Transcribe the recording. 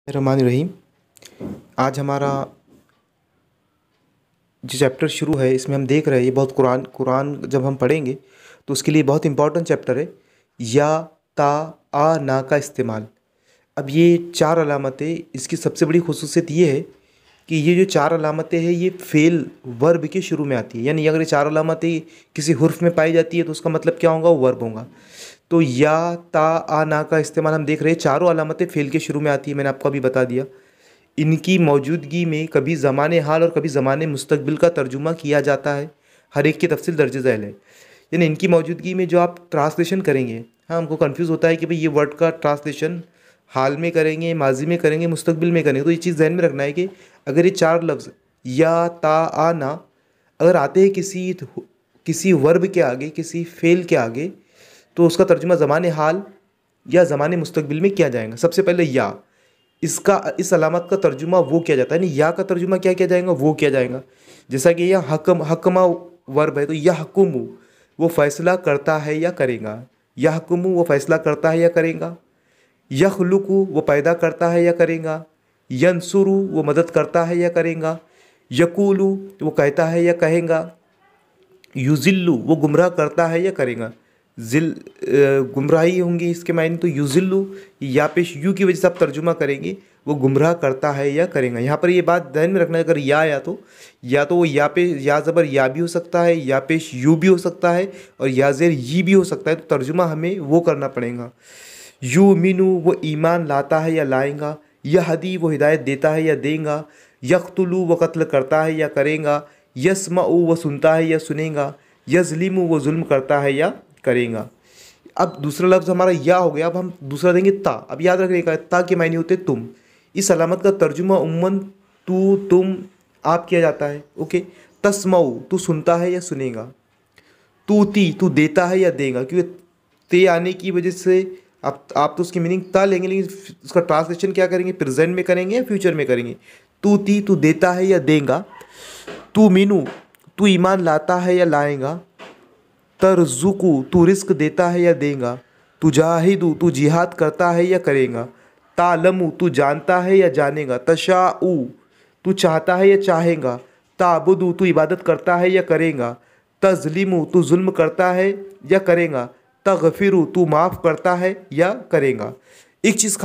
रहमान रहीम। आज हमारा जो चैप्टर शुरू है इसमें हम देख रहे हैं ये बहुत कुरान कुरान जब हम पढ़ेंगे तो उसके लिए बहुत इंपॉर्टेंट चैप्टर है। या ता आ ना का इस्तेमाल। अब ये चार अलामतें, इसकी सबसे बड़ी खुसूसियत ये है कि ये जो चार अलामतें हैं ये फ़ेल वर्ब के शुरू में आती है। यानी अगर ये चार अलामतें किसी हुर्फ में पाई जाती है तो उसका मतलब क्या होगा, वो वर्ब होगा। तो या ता आ ना का इस्तेमाल हम देख रहे हैं, चारों अलामतें फ़ेल के शुरू में आती है। मैंने आपको अभी बता दिया। इनकी मौजूदगी में कभी ज़माने हाल और कभी ज़माने मुस्तकबिल का तर्जुमा किया जाता है। हर एक की तफसील दर्ज झैल है। यानी इनकी मौजूदगी में जो आप ट्रांसलेशन करेंगे, हाँ हमको कंफ्यूज होता है कि भाई ये वर्ड का ट्रांसलेशन हाल में करेंगे, माजी में करेंगे, मुस्तकबिल में करेंगे। तो ये चीज़ ज़हन में रखना है कि अगर ये चार लफ्ज़ या ता आ ना अगर आते हैं किसी वर्ब के आगे, किसी फ़ेल के आगे, तो उसका तर्जुमा ज़माने हाल या ज़माने मुस्तकबिल में किया जाएगा। सबसे पहले या, इस अलामत का तर्जुमा वो किया जाता है। यानी या का तर्जुमा क्या किया जाएगा, वो किया जाएगा। जैसा कि यह हकमा वर्ब है तो यह हकुमु वो फैसला करता है या करेगा। यह हकुमु वो फैसला करता है या करेगा। यखलुकु वो पैदा करता है या करेगा। यंसुरु वो मदद करता है या करेगा। यकूलु वो कहता है या कहेगा। युजिल्लु वो गुमराह करता है या करेगा। गुमराही होंगी इसके मायने। तो युजिल्लु या पेश यू की वजह से आप तर्जुमा करेंगे, वो गुमराह करता है या करेगा। यहाँ पर ये बात ध्यान में रखना है, अगर या तो वो या पे या ज़बर या भी हो सकता है, या पेश यू भी हो सकता है, और या ज़ेर ये भी हो सकता है। तो तर्जुमा हमें वो करना पड़ेगा। यू मीनू वो ईमान लाता है या लाएगा। यहदी वो हिदायत देता है या देगा। यकतुलु वो कत्ल करता है या करेगा। यस्मउ वो सुनता है या सुनेगा। यज़लिमु वो जुल्म करता है या करेगा। अब दूसरा लफ्ज़ हमारा या हो गया। अब हम दूसरा देंगे ता। अब याद रखिएगा, ता के मायने होते तुम। इस अलामत का तर्जुमा उम्मन तू, तुम, आप किया जाता है। ओके। तस्मऊ तू सुनता है या सुनेगा। तूती तू देता है या देगा। क्योंकि ते आने की वजह से आप तो उसकी मीनिंग ता लेंगे, लेकिन उसका ट्रांसलेशन क्या करेंगे, प्रेजेंट में करेंगे या फ्यूचर में करेंगे। तूती तू देता है या देगा। तू मीनू तू ईमान लाता है या लाएगा। तरजुकु तू रिस्क देता है या देगा। तुजाहिदु तू जिहाद करता है या करेगा। तालमु तू जानता है या जानेगा। तशाउ तू चाहता है या चाहेगा। ताबुदु तू इबादत करता है या करेगा। तज़लिमु तू जुल्म करता है या करेगा। तगफिरु तू माफ़ करता है या करेगा। एक चीज़